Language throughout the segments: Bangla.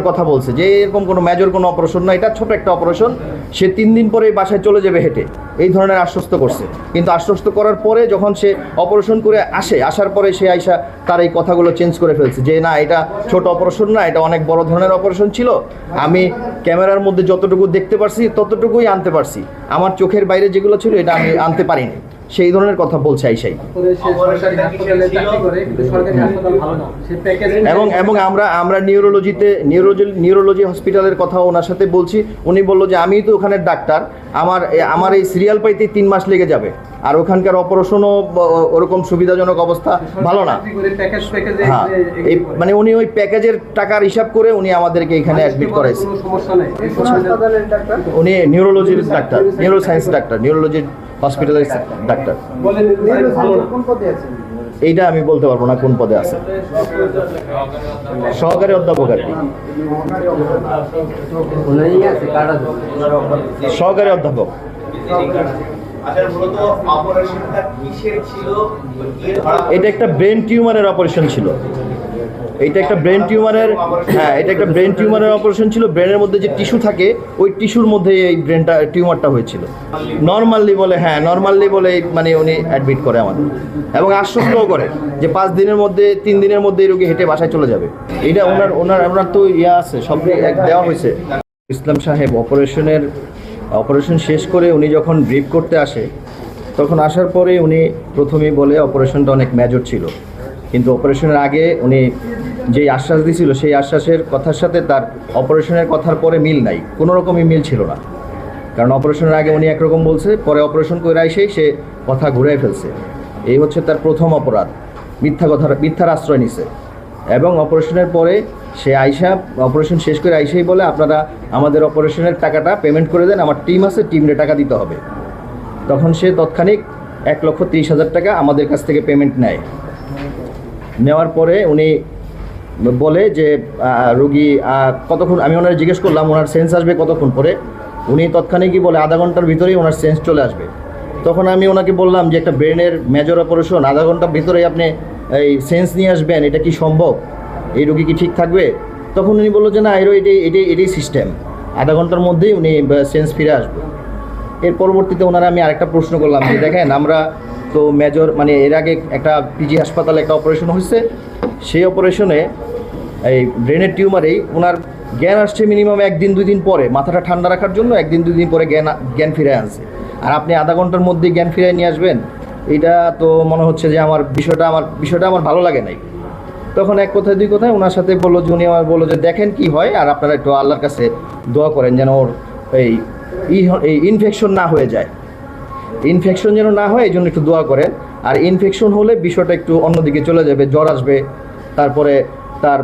কথা বলছে যে এরকম কোনো মেজর কোনো অপারেশন না, এটা ছোট একটা অপারেশন, সে 3 দিন পরে বাসায় চলে যাবে হেঁটে, এই ধরনের আশ্বস্ত করছে। কিন্তু আশ্বস্ত করার পরে যখন সে অপারেশন করে আসার পরে সে আইসা তার এই কথাগুলো চেঞ্জ করে ফেলছে যে না, এটা ছোট অপারেশন না, এটা অনেক বড় ধরনের অপারেশন ছিল। আমি ক্যামেরার মধ্যে যতটুকু দেখতে পারছি ততটুকুই আনতে পারছি, আমার চোখের বাইরে যেগুলো ছিল এটা আমি আনতে পারিনি, সেই ধরনের কথা বলছে আইসাই। এবং আমরা নিউরোলজি হসপিটালের কথা ওনার সাথে বলছি, উনি বললো যে আমি তো ওখানের ডাক্তার, আমার এই সিরিয়াল পাইতে 3 মাস লেগে যাবে, আর ওখানকার অপারেশনও ওরকম সুবিধাজনক অবস্থা ভালো না। হ্যাঁ, মানে উনি ওই প্যাকেজের টাকার হিসাব করে উনি আমাদেরকে এখানে অ্যাডমিট করাইছে। উনি নিউরোলজির ডাক্তার, নিউরোসায়েন্স ডাক্তার, নিউরোলজির হসপিটালের ডাক্তার। এইটা আমি বলতে পারবো না কোন পদে আছে। সহকারী অধ্যাপক আর কি, সহকারী অধ্যাপক। এটা একটা ব্রেন টিউমারের অপারেশন ছিল। এটা একটা ব্রেন টিউমারের, হ্যাঁ, এটা একটা ব্রেন টিউমারের অপারেশন ছিল। ব্রেনের মধ্যে যে টিস্যু থাকে ওই টিস্যুর মধ্যে এই টিউমারটা হয়েছিল। নর্মালি বলে, হ্যাঁ নর্মালি বলে মানে উনি অ্যাডমিট করে আমাদের এবং আশ্বস্তও করে যে 5 দিনের মধ্যে 3 দিনের মধ্যে এই রোগী হেঁটে বাসায় চলে যাবে। এটা ওনার তো ইয়া আছে, সব দেওয়া হয়েছে। ইসলাম সাহেব অপারেশন শেষ করে উনি যখন ব্রিফ করতে আসে, তখন আসার পরে উনি প্রথমেই বলে অপারেশনটা অনেক মেজর ছিল, কিন্তু অপারেশনের আগে উনি যেই আশ্বাস দিয়েছিল সেই আশ্বাসের কথার সাথে তার অপারেশনের কথার পরে মিল নাই, কোনো রকমই মিল ছিল না। কারণ অপারেশনের আগে উনি একরকম বলছে, পরে অপারেশন করে এসেই সে কথা ঘুরাই ফেলছে। এই হচ্ছে তার প্রথম অপরাধ, মিথ্যার আশ্রয় নিছে। এবং অপারেশনের পরে সে অপারেশন শেষ করে আইসেই বলে আপনারা আমাদের অপারেশনের টাকাটা পেমেন্ট করে দেন, আমার টিম আছে, টিমরে টাকা দিতে হবে। তখন সে তৎক্ষণিক 1,30,000 টাকা আমাদের কাছ থেকে পেমেন্ট নেওয়ার পরে উনি বলে যে রোগী কতক্ষণ, আমি ওনার জিজ্ঞেস করলাম ওনার সেন্স আসবে কতক্ষণ পরে, উনি তৎক্ষণিকই বলে আধা ঘন্টার ভিতরেই ওনার সেন্স চলে আসবে। তখন আমি ওনাকে বললাম যে একটা ব্রেনের মেজর অপারেশন, আধা ঘন্টার ভিতরেই আপনি এই সেন্স নিয়ে আসবেন, এটা কি সম্ভব? এই রোগী কি ঠিক থাকবে? তখন উনি বললো যে না, এটাই সিস্টেম, আধা ঘন্টার মধ্যেই উনি সেন্স ফিরে আসবে। এর পরবর্তীতে ওনারা আমি আরেকটা প্রশ্ন করলাম যে দেখেন, আমরা তো মেজর মানে এর আগে একটা পিজি হাসপাতালে একটা অপারেশন হয়েছে, সেই অপারেশনে এই ব্রেনের টিউমারেই ওনার জ্ঞান আসছে মিনিমাম 1-2 দিন পরে, মাথাটা ঠান্ডা রাখার জন্য 1-2 দিন পরে জ্ঞান ফিরে আনছে। আর আপনি আধা ঘন্টার মধ্যেই জ্ঞান ফিরে নিয়ে আসবেন, এটা তো মনে হচ্ছে যে বিষয়টা আমার ভালো লাগে নাই। তখন এক কথায় দুই কথায় ওনার সাথে বললো যে উনি আমার বললো যে দেখেন কি হয়, আর আপনারা একটু আল্লাহর কাছে দোয়া করেন যেন ওর এই ইনফেকশন না হয়ে যায়, ইনফেকশন যেন না হয় এই জন্য একটু দোয়া করেন। আর ইনফেকশন হলে বিষয়টা একটু অন্যদিকে চলে যাবে, জ্বর আসবে, তারপরে তার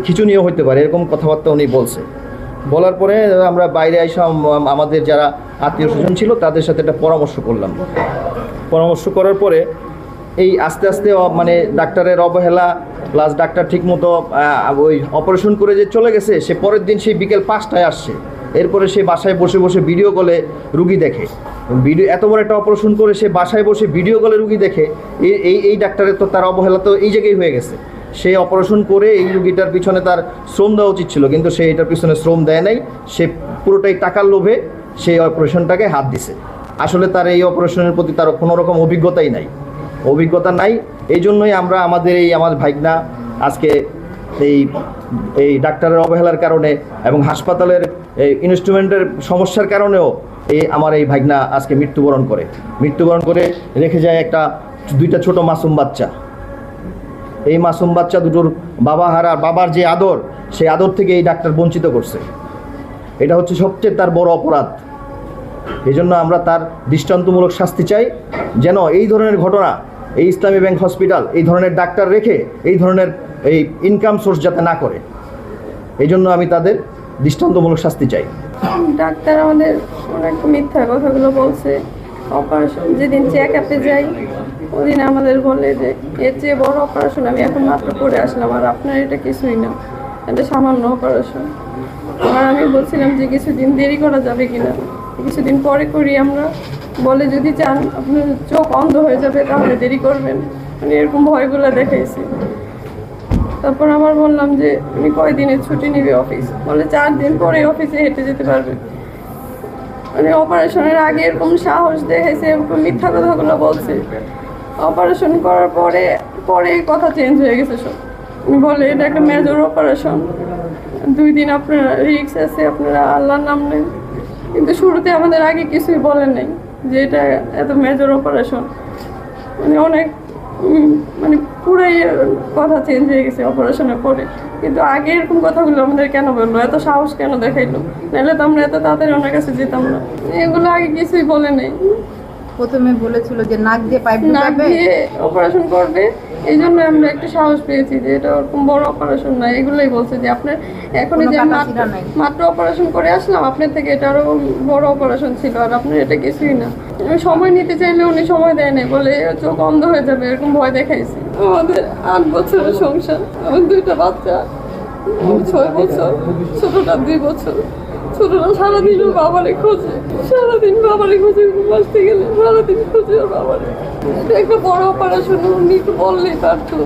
খিঁচুনিও হতে পারে, এরকম কথাবার্তা উনি বলছে। বলার পরে আমরা বাইরে এসে আমাদের যারা আত্মীয় স্বজন ছিল তাদের সাথে একটা পরামর্শ করলাম। পরামর্শ করার পরে এই আস্তে আস্তে মানে ডাক্তারের অবহেলা প্লাস ডাক্তার ঠিকমতো ওই অপারেশন করে যে চলে গেছে, সে পরের দিন সেই বিকেল 5টায় আসছে। এরপরে সে বাসায় বসে বসে ভিডিও কলে রুগী দেখে, এত বড় একটা অপারেশন করে সে বাসায় বসে ভিডিও কলে রুগী দেখে। এই ডাক্তারের তো তার অবহেলা তো এই জায়গায় হয়ে গেছে। সে অপারেশন করে এই রুগীটার পিছনে তার শ্রম দেওয়া উচিত ছিল, কিন্তু সে এটার পিছনে শ্রম দেয় নাই। সে পুরোটাই টাকার লোভে সেই অপারেশনটাকে হাত দিছে। আসলে তার এই অপারেশনের প্রতি তার কোনো রকম অভিজ্ঞতা নাই। এই জন্যই আমরা আমার ভাইগনা আজকে এই ডাক্তারের অবহেলার কারণে এবং হাসপাতালের এই ইনস্ট্রুমেন্টের সমস্যার কারণেও আমার এই ভাইগনা আজকে মৃত্যুবরণ করে রেখে যায় 2টা ছোট মাসুম বাচ্চা। এই মাসুম বাচ্চা দুটোর বাবার যে আদর, সেই আদর থেকে এই ডাক্তার বঞ্চিত করছে। এটা হচ্ছে সবচেয়ে তার বড় অপরাধ। এই জন্য আমরা তার দৃষ্টান্তমূলক শাস্তি চাই, যেন এই ধরনের ঘটনা এই ইসলামী ব্যাংক হসপিটাল এই ধরনের ডাক্তার রেখে এই ধরনের এই ইনকাম সোর্স যাতে না করে, এই জন্য আমি তাদের দৃষ্টান্তমূলক শাস্তি চাই। ডাক্তার আমাদের অনেক মিথ্যা কথাগুলো বলছে। অপারেশন যেদিন চেক আপে যাই ওদিন আমাদের বলে যে এর চেয়ে বড় অপারেশন আমি এখন মাত্র করে আসলাম, আর আপনার এটা কিছুই না, এটা সামান্য অপারেশন। আর আমি বলছিলাম যে কিছুদিন দেরি করা যাবে কিনা, কিছুদিন পরে করি আমরা। বলে যদি চান আপনার চোখ অন্ধ হয়ে যাবে তাহলে দেরি করবেন, মানে এরকম ভয়গুলো দেখাইছি। তারপর আমার বললাম যে তুমি কয়দিনের ছুটি নিবে অফিস, বলে 4 দিন পরে অফিসে হেঁটে যেতে পারবে। মানে অপারেশনের আগে এরকম সাহস দেখাইছে, এরকম মিথ্যা কথাগুলো বলছে। অপারেশন করার পরে পরে কথা চেঞ্জ হয়ে গেছে সব। বলে এটা একটা মেজর অপারেশন, 2 দিন আপনারা রিস্ক আছে, আপনারা আল্লাহর নাম নেন। কিন্তু শুরুতে আমাদের আগে কিছুই বলেন নাই যে এটা এত মেজর অপারেশন। মানে অনেক মানে পুরাই কথা চেঞ্জ হয়ে গেছে অপারেশনের পরে। কিন্তু আগে এরকম কথাগুলো আমাদের কেন বললো, এত সাহস কেন দেখাইলো? নাহলে তো আমরা এত তাড়াতাড়ি ওনার কাছে যেতাম না। এগুলো আগে কিছুই বলে নেই। প্রথমে বলেছিল যে নাক দিয়ে পাইপ নাক ঢুকাবে, দিয়ে অপারেশন করবে, এই জন্য আমরা একটু সাহস পেয়েছি যে এটা ওরকম বড় অপারেশন না। এগুলোই বলছে যে আপনার এখন কোনো যে কাটাছিড়া নাই। মাত্র অপারেশন করে আসলাম, আপনার থেকে এটা আরো বড় অপারেশন ছিল, আর আপনার এটা কিছুই না। আমি সময় নিতে চাইলে উনি সময় দেয় নাই, বলে চোখ অন্ধ হয়ে যাবে, এরকম ভয় দেখাইছে। আমাদের 8 বছরের সংসার, আমার 2টা বাচ্চা, 6 বছর, ছোটটা 2 বছর। ছোটরা সারাদিন ওর বাবারে খোঁজে, সারাদিন বাবারে খোঁজে, বাঁচতে গেলে সারাদিন খোঁজে ওর বাবারে। এটা একটা বড় অপারেশন, উনি একটু বললেই পারতো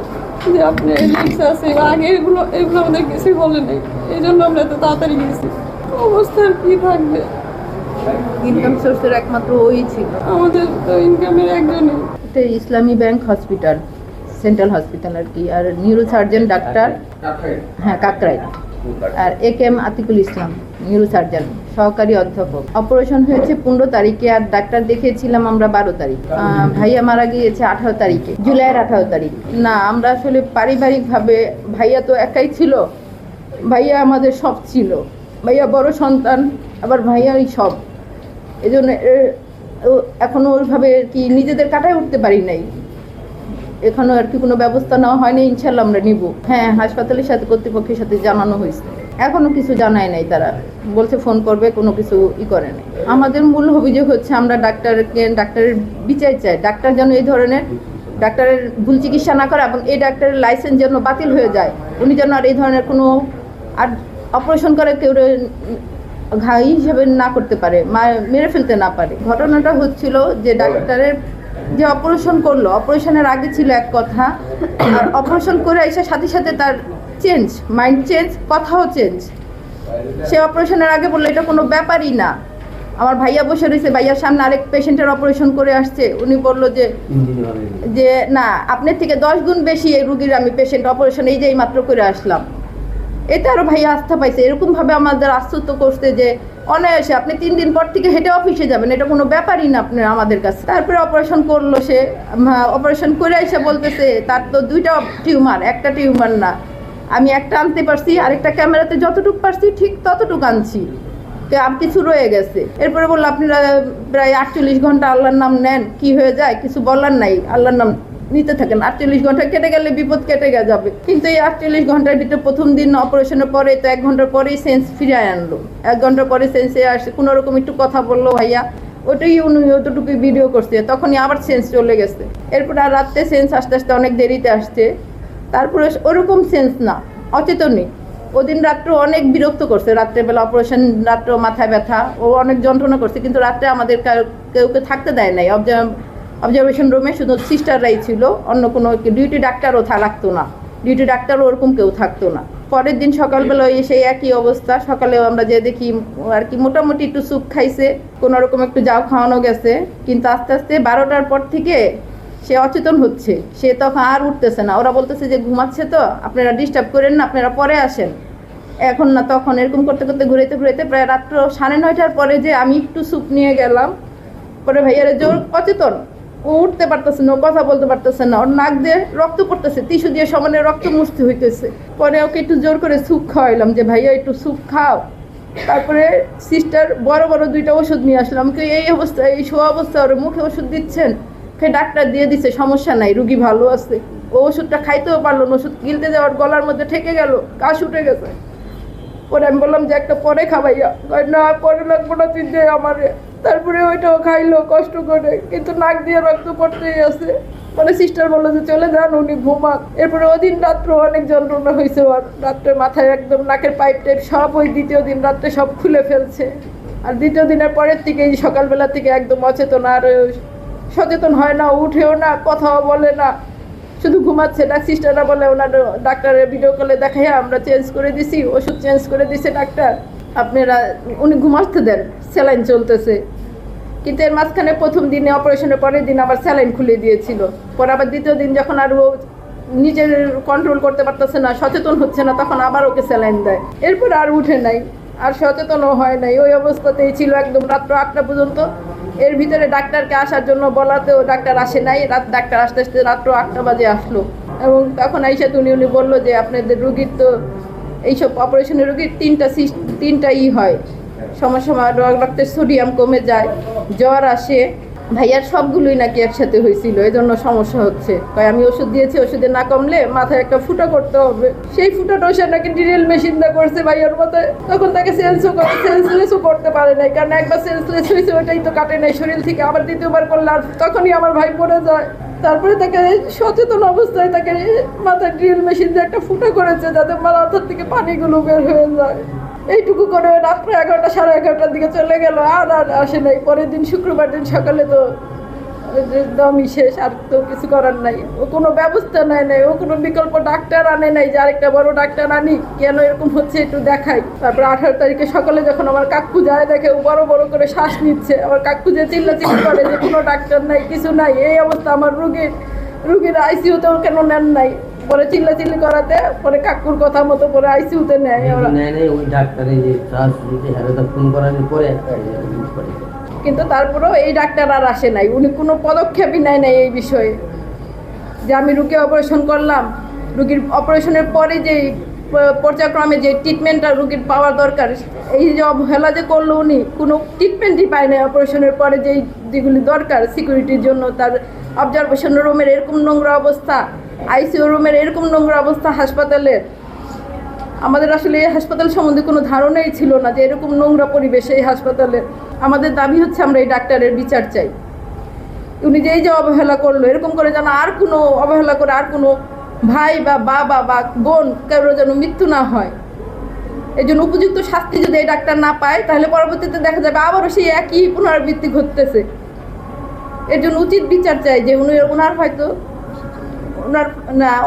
যে আপনি রিক্স আছে। আগে এগুলো আমাদের কিছুই বলে নেই, এই জন্য আমরা এত তাড়াতাড়ি গেছি। অবস্থা আর কি থাকবে, ইনকাম সোর্সের একমাত্র ওই ছিল। আমাদের তো ইনকামের একজনই। এটা ইসলামী ব্যাংক হসপিটাল, সেন্ট্রাল হসপিটাল আর কি। আর নিউরো সার্জন ডাক্তার, হ্যাঁ কাকরাইল। আর এম আতিকুল ইসলাম নিউরো সার্জন, সহকারী অধ্যাপক। অপারেশন হয়েছে 15 তারিখে, আর ডাক্তার দেখিয়েছিলাম আমরা 12 তারিখ। ভাইয়া মারা গিয়েছে 18 তারিখে, জুলাইয়ের 18 তারিখ। না, আমরা আসলে পারিবারিকভাবে, ভাইয়া তো একাই ছিল, ভাইয়া আমাদের সব ছিল। ভাইয়া বড় সন্তান, আবার ভাইয়াই সব। এই জন্য এখনো ওইভাবে কি নিজেদের কাটায় উঠতে পারি নাই। এখনো আর কি কোনো ব্যবস্থা নেওয়া হয়নি, ইনশাল্লাহ আমরা নিব। হ্যাঁ, হাসপাতালের সাথে কর্তৃপক্ষের সাথে জানানো হয়েছে, এখনো কিছু জানায় নাই। তারা বলছে ফোন করবে, কোনো কিছু করে নাই। আমাদের মূল অভিযোগ হচ্ছে আমরা ডাক্তারের বিচার চাই। ডাক্তার যেন এই ধরনের ডাক্তারের ভুল চিকিৎসা না করে, এবং এই ডাক্তারের লাইসেন্স যেন বাতিল হয়ে যায়। উনি যেন আর এই ধরনের কোনো আর অপারেশন করে কেউ ঘাই হিসেবে না করতে পারে, মেরে ফেলতে না পারে। ঘটনাটা হচ্ছিল যে ডাক্তারের যে অপারেশন করলো, অপারেশনের আগে ছিল এক কথা, আর অপারেশন করে এসে সাথে সাথে তার চেঞ্জ, মাইন্ড চেঞ্জ, কথাও চেঞ্জ। সে অপারেশনের আগে বললো এটা কোনো ব্যাপারই না। আমার ভাইয়া বসে রয়েছে, ভাইয়ার সামনে আরেক পেশেন্টের অপারেশন করে আসছে, উনি বললো যে না, আপনার থেকে 10 গুণ বেশি এই রুগীর আমি পেশেন্ট অপারেশন এই যে মাত্র করে আসলাম। এতে আরো ভাইয়া আস্থা পাইছে। এরকম ভাবে আমাদের আশ্বস্ত করতে যে অনায়াসে আপনি 3 দিন পর থেকে হেঁটে অফিসে যাবেন, এটা কোনো ব্যাপারই না আপনার আমাদের কাছে। তারপরে অপারেশন করলো সে, অপারেশন করে এসে বলতেছে তার তো 2টা টিউমার, একটা টিউমার না। আমি একটা আনতে পারছি, আরেকটা ক্যামেরাতে যতটুকু পারছি ঠিক ততটুকু আনছি, আর কিছু রয়ে গেছে। এরপরে বললো আপনারা প্রায় 48 ঘন্টা আল্লাহর নাম নেন, কি হয়ে যায় কিছু বলার নাই, আল্লাহর নাম নিতে থাকেন। 48 ঘন্টা কেটে গেলে বিপদ কেটে যাবে। কিন্তু এই 48 ঘন্টার ভিতরে প্রথম দিন অপারেশনের পরে তো 1 ঘন্টার পরেই সেন্স ফিরে আনলো। 1 ঘন্টা পরে সেন্সে আসে, কোনো রকম একটু কথা বললো ভাইয়া, ওটাই উনি অতটুকু ভিডিও করছে, তখনই আবার সেন্স চলে গেছে। এরপর আর রাত্রে সেন্স আস্তে আস্তে অনেক দেরিতে আসছে। তারপরে ওরকম সেন্স না, অচেতনই। ওদিন রাত্রে অনেক বিরক্ত করছে, রাত্রেবেলা অপারেশন, রাত্রে মাথায় ব্যথা, ও অনেক যন্ত্রণা করছে। কিন্তু রাত্রে আমাদের কেউকে থাকতে দেয় নাই। অবজারভেশন রুমে শুধু সিস্টাররাই ছিল, অন্য কোনো ডিউটি ডাক্তারও লাগতো না, ডিউটি ডাক্তারও ওরকম কেউ থাকতো না। পরের দিন সকালবেলা এসে একই অবস্থা। সকালেও আমরা যে দেখি আর কি মোটামুটি একটু স্যুপ খাইছে, কোনো রকম একটু যাও খাওয়ানো গেছে। কিন্তু আস্তে আস্তে 12টার পর থেকে সে অচেতন হচ্ছে, সে তখন আর উঠতেছে না। ওরা বলতেছে যে ঘুমাচ্ছে, তো আপনারা ডিস্টার্ব করেন না, আপনারা পরে আসেন, এখন না তখন। এরকম করতে করতে ঘুরাইতে প্রায় রাত্র 9:30টার পরে যে আমি একটু স্যুপ নিয়ে গেলাম, পরে ভাইয়ারে জোর অচেতন, ও উঠতে পারতেছে না, ও কথা বলতে পারতেছে না, ওর নাক দিয়ে রক্ত পড়তেছে, টিস্যু দিয়ে সমানে রক্ত মুছতে হইতেছে। পরে ওকে একটু জোর করে স্যুপ খাওয়াইলাম যে ভাইয়া একটু স্যুপ খাও। তারপরে সিস্টার বড় 2টা ওষুধ নিয়ে আসলাম। এই অবস্থা, এই শোয়া অবস্থা, ওর মুখে ওষুধ দিচ্ছেন, ডাক্তার দিয়ে দিচ্ছে সমস্যা নাই, রুগী ভালো আছে। ও ওষুধটা খাইতেও পারলো না, ওষুধ গিলতে যাওয়ার গলার মধ্যে ঠেকে গেল, কাশ উঠে গেছে। পরে আমি বললাম যে একটা পরে খাবাইয়া, না পরে লাগবো না, তুই যে আমারে। তারপরে ওইটাও খাইলো কষ্ট করে, কিন্তু নাক দিয়ে রক্ত পড়তেই আছে। পরে সিস্টার বললো যে চলে যান, উনি ঘুমাক। এরপরে ওদিন রাত্রে অনেক যন্ত্রণা হয়েছে ওর, রাত্রে মাথায় একদম নাকের পাইপ টাইপ সব ওই দ্বিতীয় দিন রাত্রে সব খুলে ফেলছে। আর দ্বিতীয় দিনের পরের থেকে এই সকালবেলা থেকে একদম অচেতন, আর সচেতন হয় না, উঠেও না, কথাও বলে না, শুধু ঘুমাচ্ছে। সিস্টাররা বলে ওনার ডাক্তারের ভিডিও কলে দেখাইয়া আমরা চেঞ্জ করে দিছি, ওষুধ চেঞ্জ করে দিছে ডাক্তার, আপনারা উনি ঘুমাতে দেন, স্যালাইন চলতেছে। কিন্তু এর মাঝখানে প্রথম দিনে অপারেশনের পরের দিন আবার স্যালাইন খুলে দিয়েছিল। পরে আবার দ্বিতীয় দিন যখন আর ও নিজের কন্ট্রোল করতে পারতেছে না, সচেতন হচ্ছে না, তখন আবার ওকে স্যালাইন দেয়। এরপর আর উঠে নাই, আর সচেতনও হয় নাই, ওই অবস্থাতেই ছিল একদম রাত্র 8টা পর্যন্ত। এর ভিতরে ডাক্তারকে আসার জন্য বলাতেও ডাক্তার আসে নাই, ডাক্তার আসতে আসতে রাত্র 8টা বাজে আসলো। এবং তখন আইসা উনি বললো যে আপনাদের রুগীর তো এইসব অপারেশনের রুগীর তিনটা হয়, সময় রক্তের সোডিয়াম কমে যায়, জ্বর আসে। ভাইয়ার সবগুলোই নাকি একসাথে হয়েছিল, এই জন্য সমস্যা হচ্ছে। আমি ওষুধ দিয়েছি, ওষুধে না কমলে মাথায় একটা ফুটা করতে হবে। সেই ফুটাটা সে নাকি ড্রিল মেশিন দিয়ে করছে ভাইয়ার মাথায়। তখন তাকে সেন্সলেসও করতে পারে নাই, কারণ একবার সেন্সলেস হয়েছে ওটাই তো কাটে নাই শরীর থেকে, আবার দ্বিতীয়বার করলে আর তখনই আমার ভাই পড়ে যায়। তারপরে তাকে সচেতন অবস্থায় তাকে মাথায় ড্রিল মেশিন দিয়ে একটা ফুটা করেছে, যাতে মাথার থেকে পানিগুলো বের হয়ে যায়। এইটুকু করে রাত্রে 11টা সাড়ে 11টার দিকে চলে গেল, আর আসে নাই। পরের দিন শুক্রবার দিন সকালে তো দমই শেষ, আর তো কিছু করার নাই। ও কোনো ব্যবস্থা নেয় নাই, ও কোনো বিকল্প ডাক্তার আনে নাই যে আরেকটা বড় ডাক্তার আনি, কেন এরকম হচ্ছে একটু দেখাই। তারপর 18 তারিখে সকালে যখন আমার কাকু যায় দেখে ও বড় বড় করে শ্বাস নিচ্ছে, আমার কাকু যে চিল্লাচিল্লি করে যে কোনো ডাক্তার নাই, কিছু নাই। এই অবস্থা আমার রুগীর আইসিইউতেও কেন নেন নাই। পরে চিল্লাচিল্লি করাতে পরে কাকুর কথা মতো পরে আইসিইউতে নেয় ওরা। ওই ডাক্তারে যে শ্বাস নিতে হারাতে ফোন করার পরে কিন্তু তারপরেও এই ডাক্তার আর আসে নাই, উনি কোনো পদক্ষেপই নেয় নাই এই বিষয়ে। যে আমি রুগী অপারেশন করলাম, রুগীর অপারেশনের পরে যে পর্যায়ক্রমে যে ট্রিটমেন্টটা রুগীর পাওয়ার দরকার, এই যে অবহেলা যে করলো, উনি কোনো ট্রিটমেন্টই পায় না। অপারেশনের পরে যেগুলি দরকার সিকিউরিটির জন্য, তার অবজারভেশন রুমের এরকম নোংরা অবস্থা, আইসিইউ রুমের এরকম নোংরা অবস্থা হাসপাতালের। আমাদের আসলে এই হাসপাতাল সম্বন্ধে কোনো ধারণাই ছিল না যে এরকম নোংরা পরিবেশ এই হাসপাতালে। আমাদের দাবি হচ্ছে আমরা এই ডাক্তারের বিচার চাই। উনি যে এই যে অবহেলা করলো, এরকম করে যেন আর কোনো অবহেলা করে আর কোনো ভাই বা বাবা বা বোন কারো যেন মৃত্যু না হয়। এই জন্য উপযুক্ত শাস্তি যদি এই ডাক্তার না পায়, তাহলে পরবর্তীতে দেখা যাবে আবারও সেই একই পুনরাবৃত্তি ঘটতেছে। এর জন্য উচিত বিচার চাই যে ওনার হয়তো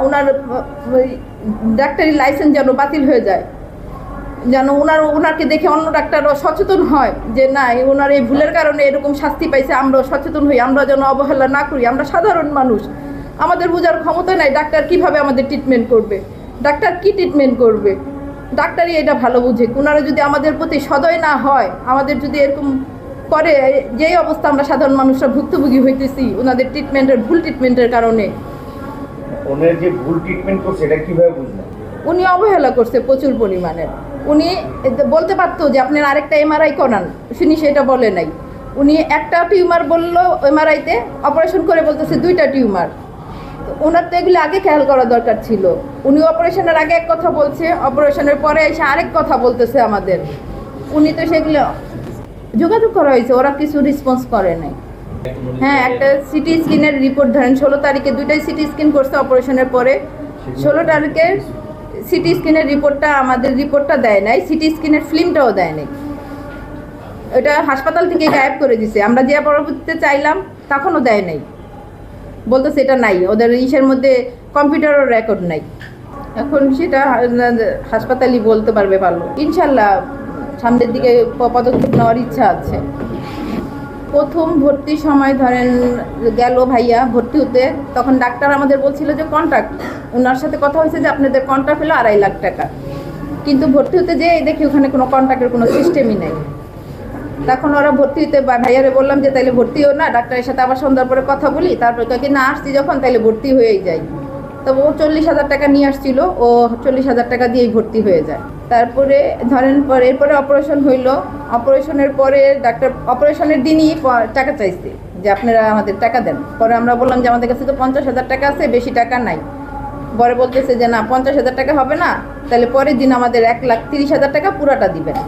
ওনার ডাক্তারি লাইসেন্স যেন বাতিল হয়ে যায়, যেন ওনাকে দেখে অন্য ডাক্তারও সচেতন হয় যে না, ওনার এই ভুলের কারণে এরকম শাস্তি পাইছে, আমরাও সচেতন হই, আমরা যেন অবহেলা না করি। আমরা সাধারণ মানুষ, আমাদের বোঝার ক্ষমতা নাই ডাক্তার কিভাবে আমাদের ট্রিটমেন্ট করবে, ডাক্তার কি ট্রিটমেন্ট করবে। ডাক্তারই এটা ভালো বুঝে। ওনারা যদি আমাদের প্রতি সদয় না হয়, আমাদের যদি এরকম করে, যেই অবস্থা আমরা সাধারণ মানুষরা ভুক্তভোগী হইতেছি ওনাদের ভুল ট্রিটমেন্টের কারণে। ওনার যে ভুল ট্রিটমেন্ট করছে এটা কিভাবে বুঝলেন? উনি অবহেলা করছে প্রচুর পরিমাণে। উনি বলতে পারতো যে আপনার আরেকটা এমআরআই করান, শুনি সেটা বলে নাই। উনি একটা টিউমার বললো এমআরআইতে, অপারেশন করে বলতেছে 2টা টিউমার। ওনার তো এগুলো আগে খেয়াল করা দরকার ছিল। উনি অপারেশনের আগে এক কথা বলছে, অপারেশনের পরে এসে আরেক কথা বলতেছে আমাদের। উনি তো সেগুলো যোগাযোগ করা হয়েছে, ওরা কিছু রেসপন্স করে নাই। হ্যাঁ, একটা সিটি স্ক্যানের রিপোর্ট ধরেন 16 তারিখে 2টাই সিটি স্ক্যান করছে অপারেশনের পরে। 16 তারিখে সিটি স্ক্যানের রিপোর্টটা দেয় নাই, সিটি স্ক্যানের ফিল্মটাও দেয় নাই। ওটা হাসপাতাল থেকে গায়েব করে দিছে। আমরা যে পরবর্তীতে চাইলাম তখনও দেয় নাই, বলতেছে এটা নাই, ওদের ইসের মধ্যে কম্পিউটারও রেকর্ড নাই। এখন সেটা হাসপাতালই বলতে পারবে ভালো। ইনশাল্লাহ সামনের দিকে পদক্ষেপ নেওয়ার ইচ্ছা আছে। প্রথম ভর্তির সময় ধরেন গেল ভাইয়া ভর্তি হতে, তখন ডাক্তার আমাদের বলছিল যে কন্ট্রাক্ট, ওনার সাথে কথা হয়েছে যে আপনাদের কন্ট্রাক্ট হলো 2.5 লাখ টাকা। কিন্তু ভর্তি হতে যেয়ে দেখি ওখানে কোনো কন্ট্রাক্টের কোনো সিস্টেমই নেই। তখন ওরা ভর্তি হতে ভাইয়ারে বললাম যে তাইলে ভর্তিও না, ডাক্তারের সাথে আবার সন্ধ্যার পরে কথা বলি। তারপরে কয়েক না আসছি যখন তাইলে ভর্তি হয়েই যাই। তবে ও 40,000 টাকা নিয়ে আসছিল, ও 40,000 টাকা দিয়েই ভর্তি হয়ে যায়। তারপরে ধরেন এরপরে অপারেশন হইলো। অপারেশনের পরে ডাক্তার অপারেশনের দিনই টাকা চাইছে যে আপনারা আমাদের টাকা দেন। পরে আমরা বললাম যে আমাদের কাছে তো 50,000 টাকা আছে, বেশি টাকা নাই। পরে বলতেছে যে না 50,000 টাকা হবে না, তাহলে পরের দিন আমাদের 1,30,000 টাকা পুরাটা দিবেন।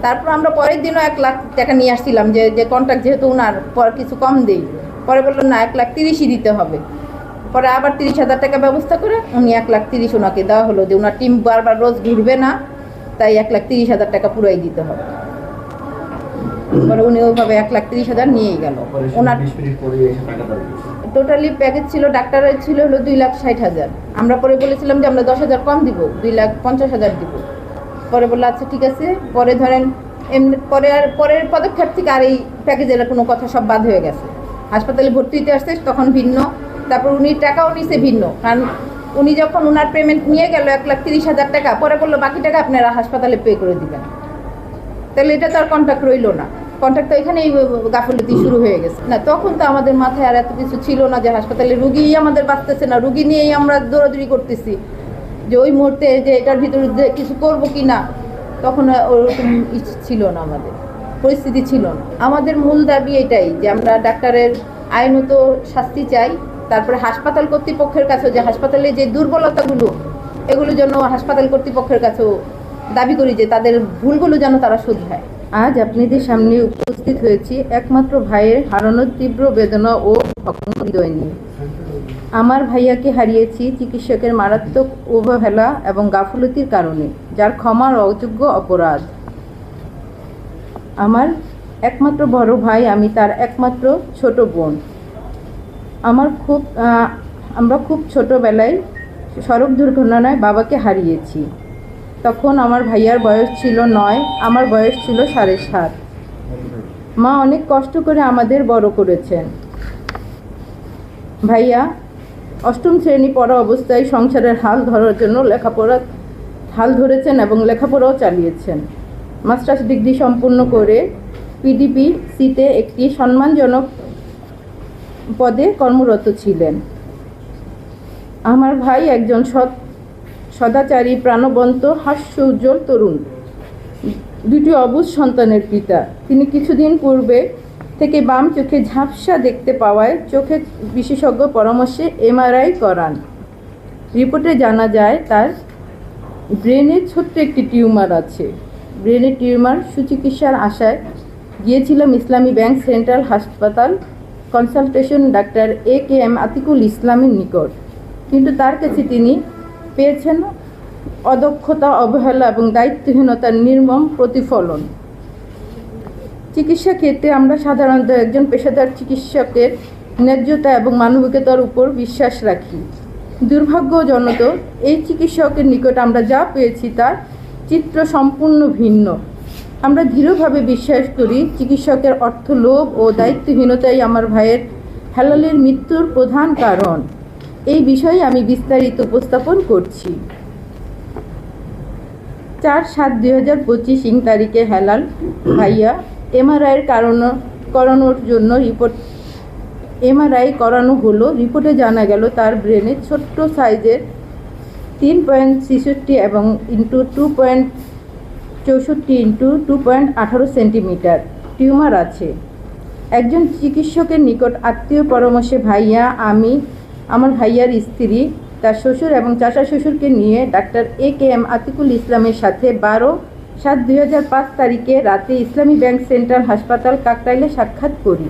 তারপর আমরা পরের দিনও 1 লাখ টাকা নিয়ে আসছিলাম যে কন্ট্রাক্ট যেহেতু ওনার, পর কিছু কম দেই। পরে বললো না 1,30,000 দিতে হবে। পরে আবার 30,000 টাকা ব্যবস্থা করে উনি 1,30,000 ওনাকে দেওয়া হলো যে ওনার টিম বারবার রোজ ঘুরবে না, তাই 1,30,000 টাকা পুরাই দিতে হবে। পরে উনি ওইভাবে 1,30,000 নিয়েই গেল। ওনার টোটালি প্যাকেজ ছিল ডাক্তারের ছিল হলো 2,60,000। আমরা পরে বলেছিলাম যে আমরা 10,000 কম দিব, 2,50,000 দিব। পরে বললো আচ্ছা ঠিক আছে। পরে ধরেন এমনি পরের পদক্ষেপ থেকে আর এই প্যাকেজের কোনো কথা সব বাদ হয়ে গেছে। হাসপাতালে ভর্তি হতে আসছে তখন ভিন্ন, তারপর উনি টাকাও নিছে ভিন্ন, কারণ উনি যখন ওনার পেমেন্ট নিয়ে গেল 1,30,000 টাকা, পরে বললো বাকি টাকা আপনারা হাসপাতালে পে করে দিবেন। তাহলে এটা তো আর কন্ট্যাক্ট রইলো না, কন্ট্যাক্ট তো এখানেই গাফিলতি শুরু হয়ে গেছে না। তখন তো আমাদের মাথায় আর এত কিছু ছিল না যে হাসপাতালে রুগীই আমাদের বাঁচতেছে না, রুগী নিয়েই আমরা দৌড়াদৌড়ি করতেছি, যে ওই মুহূর্তে যে এটার ভিতরে যে কিছু করবো কি না, তখন ওরকম ছিল না, আমাদের পরিস্থিতি ছিল না। আমাদের মূল দাবি এটাই যে আমরা ডাক্তারের আইনত শাস্তি চাই, তারপরে হাসপাতাল কর্তৃপক্ষের কাছেও যে হাসপাতালে যে দুর্বলতাগুলো এগুলো যেন হাসপাতাল কর্তৃপক্ষের কাছেও দাবি করি যে তাদের ভুলগুলো যেন তারা শুধরায়। আজ আপনাদের সামনে উপস্থিত হয়েছি একমাত্র ভাইয়ের হারানোর তীব্র বেদনা ও ভগ্ন হৃদয় নিয়ে। আমার ভাইয়াকে হারিয়েছি চিকিৎসকের মারাত্মক অবহেলা এবং গাফলতির কারণে, যার ক্ষমার অযোগ্য অপরাধ। আমার একমাত্র বড় ভাই, আমি তার একমাত্র ছোট বোন। আমরা খুব ছোটবেলায় সড়ক দুর্ঘটনায় বাবাকে হারিয়েছি। তখন আমার ভাইয়ার বয়স ছিল 9, আমার বয়স ছিল 7.5। মা অনেক কষ্ট করে আমাদের বড় করেছেন। ভাইয়া 8ম শ্রেণী পড়া অবস্থায় সংসারের হাল ধরার জন্য হাল ধরেছেন এবং লেখাপড়াও চালিয়েছেন। মাস্টার্স ডিগ্রি সম্পূর্ণ করে পিডিপিসিতে একটি সম্মানজনক পদে কর্মরত ছিলেন। আমার ভাই একজন সদাচারী, প্রাণবন্ত, হাস্য উজ্জ্বল তরুণ, 2টি অবুঝ সন্তানের পিতা। তিনি কিছুদিন পূর্বে থেকে বাম চোখে ঝাপসা দেখতে পাওয়ায় চোখে বিশেষজ্ঞ পরামর্শে এমআরআই করান। রিপোর্টে জানা যায় তার ব্রেনে ছোট্ট একটি টিউমার আছে। ব্রেনের টিউমার সুচিকিৎসার আশায় গিয়েছিলাম ইসলামী ব্যাংক সেন্ট্রাল হাসপাতাল কনসালটেশন ডাক্তার AKM আতিকুল ইসলামের নিকট, কিন্তু তার কাছে তিনি পেয়েছেন অদক্ষতা, অবহেলা এবং দায়িত্বহীনতার নির্মম প্রতিফলন। চিকিৎসা ক্ষেত্রে আমরা সাধারণত একজন পেশাদার চিকিৎসকের ন্যায্যতা এবং মানবিকতার উপর বিশ্বাস রাখি। দুর্ভাগ্যজনক এই চিকিৎসকের নিকট আমরা যা পেয়েছি তার চিত্র সম্পূর্ণ ভিন্ন। আমরা দৃঢ়ভাবে বিশ্বাস করি চিকিৎসকের অর্থলোভ ও দায়িত্বহীনতাই আমার ভাইয়ের হেলালের মৃত্যুর প্রধান কারণ। এই বিষয়ে আমি বিস্তারিত উপস্থাপন করছি। 4/7/2025 তারিখে হেলাল ভাইয়া এমআরআই করানোর জন্য এমআরআই করানো হলো। রিপোর্টে জানা গেল তার ব্রেনে ছোট্ট সাইজের 3.66 এবং × 2.64 × 2.18 সেন্টিমিটার টিউমার আছে। একজন চিকিৎসকের নিকট আত্মীয় পরামর্শে ভাইয়া, আমি, আমার ভাইয়ার স্ত্রী, তার শ্বশুর এবং চাচা শ্বশুরকে নিয়ে ডাক্তার AKM আতিকুল ইসলামের সাথে 12/7/2005 তারিখে রাতে ইসলামী ব্যাংক সেন্ট্রাল হাসপাতাল কাকরাইলে সাক্ষাৎ করি।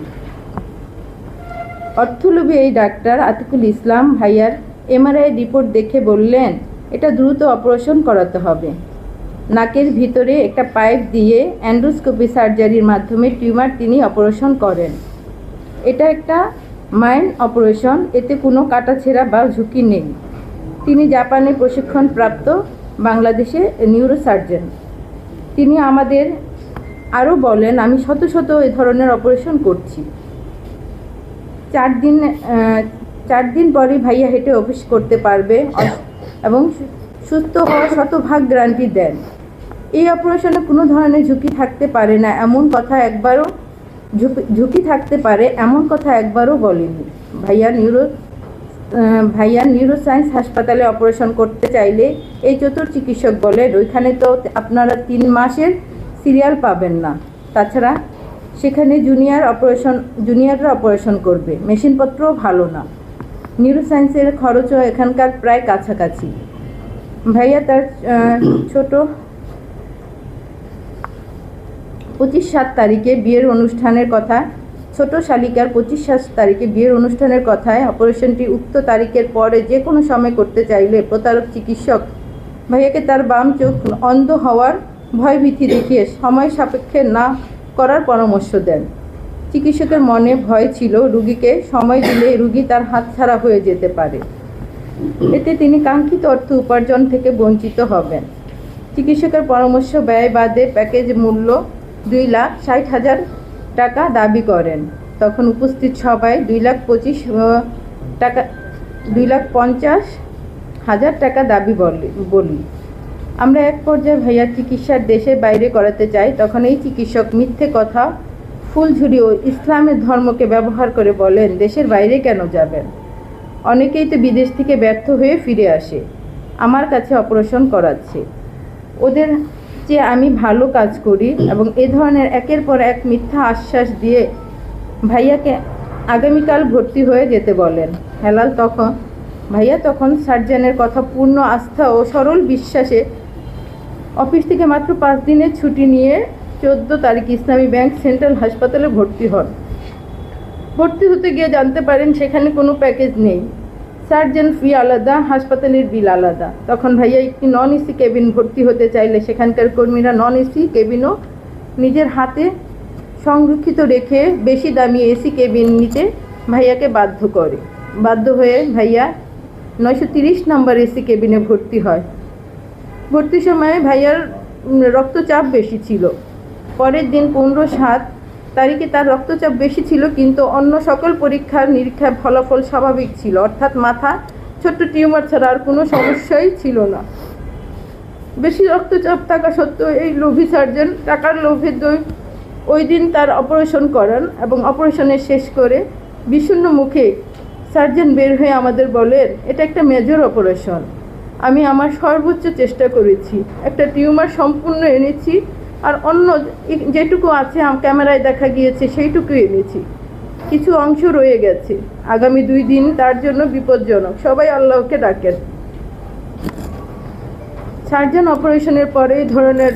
অর্থলোভী এই ডাক্তার আতিকুল ইসলাম ভাইয়ার এমআরআই রিপোর্ট দেখে বললেন, এটা দ্রুত অপারেশন করাতে হবে। নাকের ভিতরে একটা পাইপ দিয়ে অ্যান্ডোস্কোপি সার্জারির মাধ্যমে টিউমার তিনি অপারেশন করেন। এটা একটা মাইন্ড অপারেশন, এতে কোনো কাটাছেঁড়া বা ঝুঁকি নেই। তিনি জাপানে প্রশিক্ষণপ্রাপ্ত বাংলাদেশে নিউরোসার্জন। তিনি আমাদের আরও বলেন, আমি শত শত এ ধরনের অপারেশন করছি। 4 দিন পরে ভাইয়া হেঁটে অফিস করতে পারবে এবং সুস্থ হওয়ার শতভাগ গ্যারান্টি দেন। এই অপারেশনে কোনো ধরনের ঝুঁকি থাকতে পারে না এমন কথা একবারও বলেনি। ভাইয়া নিউরোসায়েন্স হাসপাতালে অপারেশন করতে চাইলে এই চতুর চিকিৎসক বলেন, ওইখানে তো আপনারা 3 মাসের সিরিয়াল পাবেন না, তাছাড়া সেখানে জুনিয়ররা অপারেশন করবে, মেশিনপত্রও ভালো না, নিউরোসায়েন্সের খরচও এখানকার প্রায় কাছাকাছি। ভাইয়া তার ছোট 25/7 তারিখে বিয়ের অনুষ্ঠানের কথা, ছোট শালিকার 25/7 তারিখে বিয়ের অনুষ্ঠানের কথায় অপারেশনটি উক্ত তারিখের পরে যে কোনো সময় করতে চাইলে প্রতারক চিকিৎসক ভাইয়াকে তার বাম চোখ অন্ধ হওয়ার ভয়ভীতি দেখিয়ে সময় সাপেক্ষে না করার পরামর্শ দেন। চিকিৎসকের মনে ভয় ছিল রুগীকে সময় দিলে রুগী তার হাতছাড়া হয়ে যেতে পারে, এতে তিনি কাঙ্ক্ষিত অর্থ উপার্জন থেকে বঞ্চিত হবেন। চিকিৎসকের পরামর্শ ব্যয় বাদে প্যাকেজ মূল্য 2,60,000 টাকা দাবি করেন। তখন উপস্থিত সবাই 2,50,000 টাকা দাবি বলি। আমরা এক পর্যায়ে ভাইয়ার চিকিৎসার দেশের বাইরে করাতে চাই। তখন এই চিকিৎসক মিথ্যে কথা ফুলঝুরি ও ইসলামের ধর্মকে ব্যবহার করে বলেন, দেশের বাইরে কেন যাবেন? অনেকেই তো বিদেশ থেকে ব্যর্থ হয়ে ফিরে আসে, আমার কাছে অপারেশন করাচ্ছে। ওদের চেয়ে আমি ভালো কাজ করি এবং এ ধরনের একের পর এক মিথ্যা আশ্বাস দিয়ে ভাইয়াকে আগামীকাল ভর্তি হয়ে যেতে বলেন। ভাইয়া তখন সার্জনের কথা পূর্ণ আস্থা ও সরল বিশ্বাসে অফিস থেকে মাত্র 5 দিনের ছুটি নিয়ে 14 তারিখ ইসলামী ব্যাংক সেন্ট্রাল হাসপাতালে ভর্তি হন। ভর্তি হতে গিয়ে জানতে পারেন সেখানে কোনো প্যাকেজ নেই, সার্জন ফি আলাদা, হাসপাতালের বিল আলাদা। তখন ভাইয়া একটি নন এসি কেবিন ভর্তি হতে চাইলে সেখানকার কর্মীরা নন এসি কেবিনও নিজের হাতে সংরক্ষিত রেখে বেশি দামি এসি কেবিন নিতে ভাইয়াকে বাধ্য হয়ে ভাইয়া 930 নম্বর এসি কেবিনে ভর্তি হয়। ভর্তির সময় ভাইয়ার রক্তচাপ বেশি ছিল। পরের দিন 15/7 তারিখে তার রক্তচাপ বেশি ছিল, কিন্তু অন্য সকল পরীক্ষার নিরীক্ষার ফলাফল স্বাভাবিক ছিল, অর্থাৎ মাথা ছোট্ট টিউমার ছাড়া আর কোনো সমস্যাই ছিল না। বেশি রক্তচাপ থাকা সত্ত্বেও এই লোভী সার্জন টাকার লোভে ওই দিন তার অপারেশন করান এবং অপারেশনের শেষ করে বিষণ্ণ মুখে সার্জন বের হয়ে আমাদের বলেন, এটা একটা মেজর অপারেশন, আমি আমার সর্বোচ্চ চেষ্টা করেছি, একটা টিউমার সম্পূর্ণ এনেছি, আর অন্য যেটুকু আছে ক্যামেরায় দেখা গিয়েছে সেইটুকু এনেছি, কিছু অংশ রয়ে গেছে, আগামী 2 দিন তার জন্য বিপজ্জনক, সবাই আল্লাহকে ডাকেন। সার্জন অপারেশনের পরে এই ধরনের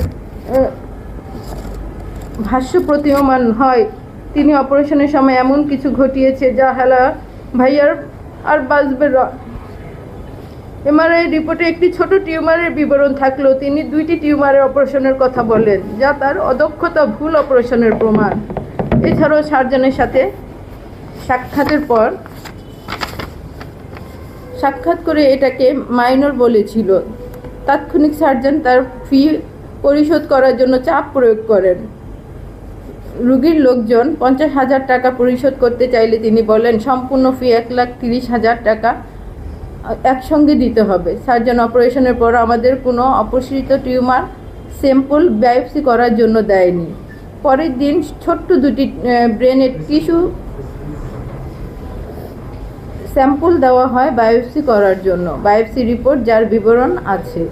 ভাষ্য প্রতীয়মান হয়, তিনি অপারেশনের সময় এমন কিছু ঘটিয়েছে যা ভাইয়ার আর বাঁচবে না। এমআরআই রিপোর্টে একটি ছোট টিউমারের বিবরণ থাকলেও তিনি 2টি টিউমারের অপারেশনের কথা বলেন, যা তার অদক্ষতা, ভুল অপারেশনের প্রমাণ। এছাড়াও সার্জনের সাথে সাক্ষাৎ করে এটাকে মাইনর বলেছিল। তাৎক্ষণিক সার্জন তার ফি পরিশোধ করার জন্য চাপ প্রয়োগ করেন। রোগীর লোকজন 50,000 টাকা পরিশোধ করতে চাইলে তিনি বলেন, সম্পূর্ণ ফি 1,30,000 টাকা একসঙ্গে দিতে হবে। সার্জন অপারেশনের পর আমাদের কোনো অপসৃত টিউমার স্যাম্পল বায়োপসি করার জন্য দেয়নি। পরের দিন ছোট্ট 2টি ব্রেনের টিস্যু স্যাম্পল দেওয়া হয় বায়োপসি করার জন্য। বায়োপসি রিপোর্ট যার বিবরণ আছে।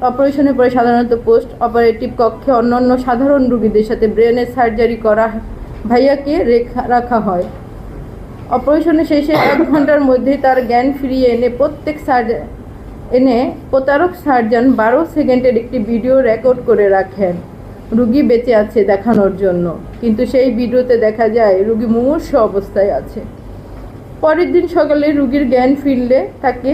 অপারেশনের পরে সাধারণত পোস্ট অপারেটিভ কক্ষে অন্যান্য সাধারণ রোগীদের সাথে ব্রেনের সার্জারি করা ভাইয়াকে রাখা হয়। অপারেশনের শেষে 1 ঘন্টার মধ্যেই তার জ্ঞান ফিরিয়ে এনে প্রতারক সার্জন 12 সেকেন্ডের একটি ভিডিও রেকর্ড করে রাখেন রোগী বেঁচে আছে দেখানোর জন্য, কিন্তু সেই ভিডিওতে দেখা যায় রোগী মুমূর্ষু অবস্থায় আছে। পরের দিন সকালে রোগীর জ্ঞান ফিরলে তাকে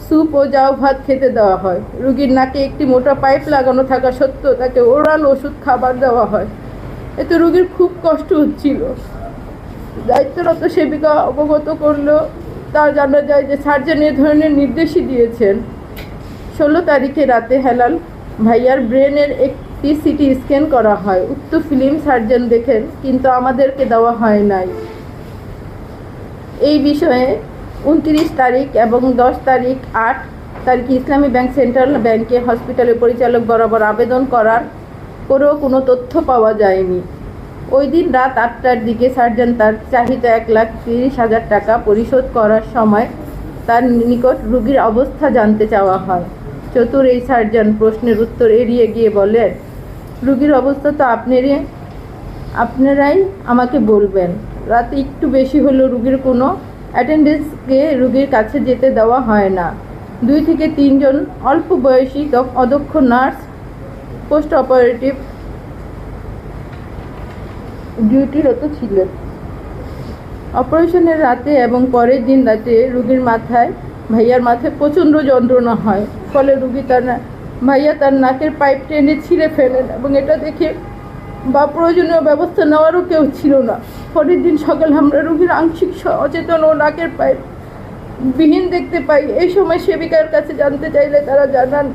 স্যুপ ও জাউ ভাত খেতে দেওয়া হয়। রোগীর নাকে একটি মোটা পাইপ লাগানো থাকা সত্ত্বেও তাকে ওরাল ওষুধ খাবার দেওয়া হয়। এতে রোগীর খুব কষ্ট হচ্ছিল। দায়িত্বরত সেবিকা অবগত করলেও তা জানা যায় যে সার্জন এ ধরনের নির্দেশই দিয়েছেন। 16 তারিখে রাতে হেলাল ভাইয়ার ব্রেনের একটি সিটি স্ক্যান করা হয়। উক্ত ফিল্ম সার্জন দেখেন, কিন্তু আমাদেরকে দেওয়া হয় নাই। এই বিষয়ে 29 তারিখ এবং 10 তারিখ 8 তারিখে ইসলামী ব্যাংক সেন্ট্রাল ব্যাংকে হসপিটালের পরিচালক বরাবর আবেদন করেও কোনো তথ্য পাওয়া যায়নি। ওই দিন রাত 8টার দিকে সার্জন তার চাহিদা 1,30,000 টাকা পরিশোধ করার সময় তার নিকট রোগীর অবস্থা জানতে চাওয়া হয়। চতুর এই সার্জন প্রশ্নের উত্তর এড়িয়ে গিয়ে বলেন, রোগীর অবস্থা তো আপনারাই আমাকে বলবেন। রাতে একটু বেশি হলেও রোগীর কোনো অ্যাটেন্ডেন্সকে রোগীর কাছে যেতে দেওয়া হয় না। 2 থেকে 3 জন অল্প বয়সী অদক্ষ নার্স পোস্ট অপারেটিভ ডিউটিরত ছিলেন। অপারেশনের রাতে এবং পরের দিন রাতে রোগীর ভাইয়ার মাথায় প্রচণ্ড যন্ত্রণা হয়। ফলে ভাইয়া তার নাকের পাইপ টেনে ছিঁড়ে ফেলেন এবং এটা দেখে বা প্রয়োজনীয় ব্যবস্থা নেওয়ারও কেউ ছিল না। পরের দিন সকালে আমরা রোগীর আংশিক অচেতন ও নাকের পাইপ বিহীন দেখতে পাই। এই সময় সেবিকার কাছে জানতে চাইলে তারা জানান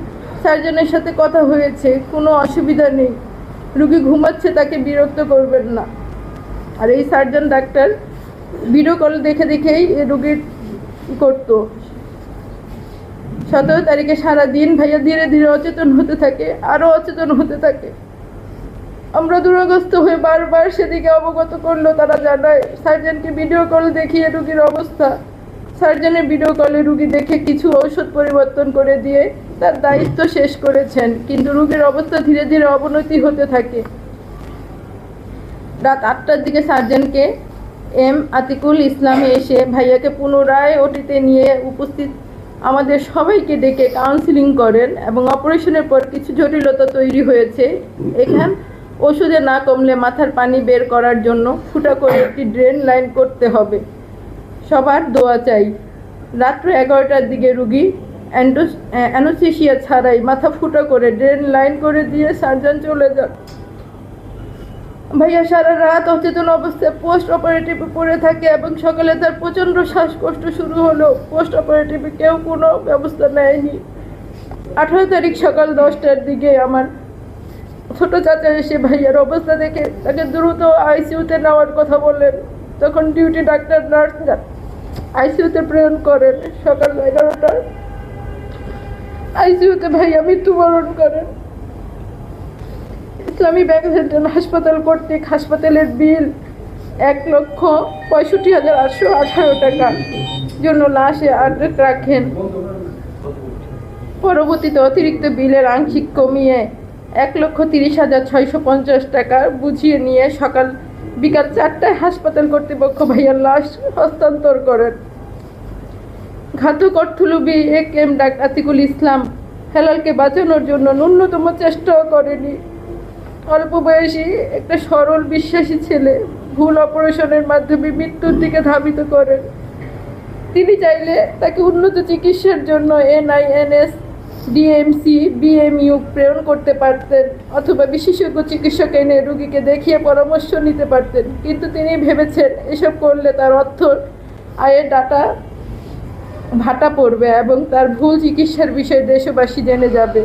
সার্জনের সাথে কথা হয়েছে, কোনো অসুবিধা নেই, রোগী ঘুমাচ্ছে, তাকে বিরক্ত করবেন না। আর এই সার্জন ডাক্তার ভিডিও কল দেখে দেখেই এই রোগীর করতো। 17 তারিখে সারাদিন ভাইয়া ধীরে ধীরে অচেতন হতে থাকে, আরও অচেতন হতে থাকে। আমরা দুরগ্রস্ত হয়ে বারবার সেদিকে অবগত করলো। তারা জানায় সার্জনকে ভিডিও কল দেখিয়ে রোগীর অবস্থা। সার্জনের ভিডিও কলে রোগী দেখে কিছু ঔষধ পরিবর্তন করে দিয়ে তার দায়িত্ব শেষ করেছেন, কিন্তু রোগীর অবস্থা ধীরে ধীরে অবনতি হতে থাকে। রাত 8টার দিকে সার্জনকে এম আতিকুল ইসলামে এসে ভাইয়াকে পুনরায় ওটিতে নিয়ে উপস্থিত আমাদের সবাইকে ডেকে কাউন্সিলিং করেন এবং অপারেশনের পর কিছু জটিলতা তৈরি হয়েছে। এখান ওষুধে না কমলে মাথার পানি বের করার জন্য ফুটা করে একটি ড্রেন লাইন করতে হবে। সবার দোয়া চাই। রাত্র 11টার দিকে রুগী অ্যানোসেশিয়া ছাড়াই মাথা ফুটা করে ড্রেন লাইন করে দিয়ে সার্জন চলে যান। ভাইয়া সারা রাত অচেতন অবস্থায় পোস্ট অপারেটিভে পড়ে থাকে এবং সকালে তার প্রচণ্ড শ্বাসকষ্ট শুরু হলো। পোস্ট অপারেটিভে কেউ কোনো ব্যবস্থা নেয়নি। 18 তারিখ সকাল 10টার দিকে আমার ছোট চাচা এসে ভাইয়ার অবস্থা দেখে তাকে দ্রুত আইসিইউতে নেওয়ার কথা বললেন। তখন ডিউটি ডাক্তার নার্স আইসিইউতে প্রেরণ করেন। সকাল 11টায় আইসিইউতে ভাইয়া মৃত্যুবরণ করেন। ইসলামী ব্যাংক সেন্ট্রাল হাসপাতাল কর্তৃক হাসপাতালের বিল 1,65,818 টাকা জন্য লাশে আটক রাখেন। পরবর্তীতে অতিরিক্ত বিলের আংশিক কমিয়ে 1,30,650 টাকা বুঝিয়ে নিয়ে বিকাল 4টায় হাসপাতাল কর্তৃপক্ষ ভাইয়ার লাশ হস্তান্তর করেন। ঘাতক অর্থলোভী এম আতিকুল ইসলাম হেলালকে বাঁচানোর জন্য ন্যূনতম চেষ্টাও করেনি। অল্প বয়সী একটা সরল বিশ্বাসী ছেলে ভুল অপারেশনের মাধ্যমে মৃত্যুর দিকে ধাবিত করেন। তিনি চাইলে তাকে উন্নত চিকিৎসার জন্য NINS, DMC, BMU প্রেরণ করতে পারতেন অথবা বিশেষজ্ঞ চিকিৎসক এনে রোগীকে দেখিয়ে পরামর্শ নিতে পারতেন, কিন্তু তিনি ভেবেছেন এসব করলে তার অর্থ আয়ের ভাটা পড়বে এবং তার ভুল চিকিৎসার বিষয়ে দেশবাসী জেনে যাবে।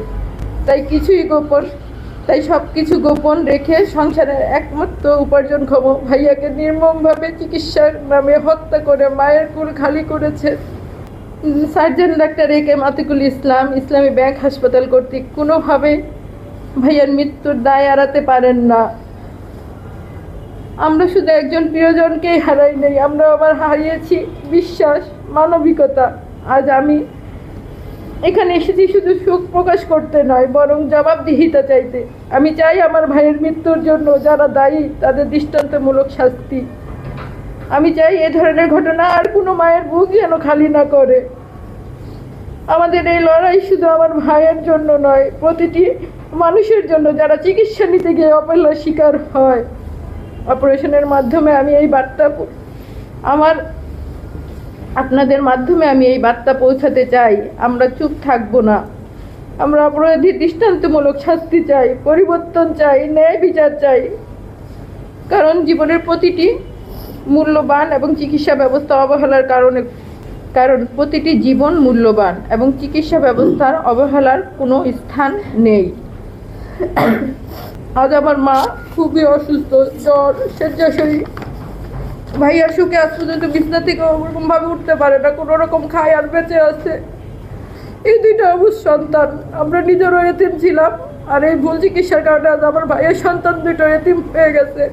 তাই সব কিছু গোপন রেখে সংসারের একমাত্র উপার্জনক্ষম ভাইয়াকে নির্মমভাবে চিকিৎসার নামে হত্যা করে মায়ের কুল খালি করেছে। সার্জন ডাক্তার এম আতিকুল ইসলাম ইসলামী ব্যাংক হাসপাতাল কর্তৃক কোনোভাবে ভাইয়ার মৃত্যুর দায় এড়াতে পারেন না। আমরা শুধু একজন প্রিয়জনকেই হারাই নাই, আমরা আবার হারিয়েছি বিশ্বাস, মানবিকতা। আজ আমি এখানে এসেছি শুধু শোক প্রকাশ করতে নয়, বরং জবাবদিহিতা চাইতে। আমি চাই আমার ভাইয়ের মৃত্যুর জন্য যারা দায়ী তাদের দৃষ্টান্তমূলক শাস্তি। আমি চাই এ ধরনের ঘটনা আর কোনো মায়ের বুক যেন খালি না করে। আমাদের এই লড়াই শুধু আমার ভাইয়ের জন্য নয়, প্রতিটি মানুষের জন্য যারা চিকিৎসা নিতে গিয়ে অবহেলার শিকার হয়। অপারেশনের মাধ্যমে আমি এই বার্তা আপনাদের মাধ্যমে আমি এই বার্তা পৌঁছাতে চাই। আমরা চুপ থাকবো না। আমরা অপরাধীর দৃষ্টান্তমূলক শাস্তি চাই, পরিবর্তন চাই, ন্যায় বিচার চাই। কারণ জীবনের প্রতিটি মূল্যবান এবং চিকিৎসা ব্যবস্থা অবহেলার কারণ প্রতিটি জীবন মূল্যবান এবং চিকিৎসা ব্যবস্থার অবহেলার কোনো স্থান নেই। আজ আমার মা খুবই অসুস্থ, জ্বর, শয্যাশয়ী। ভাইয়ার সুখে আজ পর্যন্ত বিছনা থেকে ওরকমভাবে উঠতে পারে না, কোনো রকম খায় আর বেঁচে আছে। এই দুইটা অবুঝ সন্তান, আমরা নিজেরও এতিম ছিলাম, আর এই ভুল চিকিৎসার কারণে আজ আমার ভাইয়ের সন্তান দুটো এতিম হয়ে গেছে।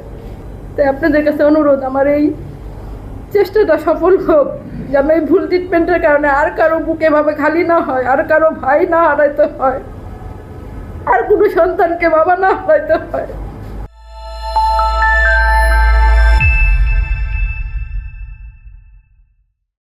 তাই আপনাদের কাছে অনুরোধ, আমার এই চেষ্টাটা সফল হোক, যেন এই ভুল ট্রিটমেন্টের কারণে আর কারো বুক এভাবে খালি না হয়, আর কারো ভাই না হারাইতে হয়, আর কোনো সন্তানকে বাবা না হারাইতে হয়।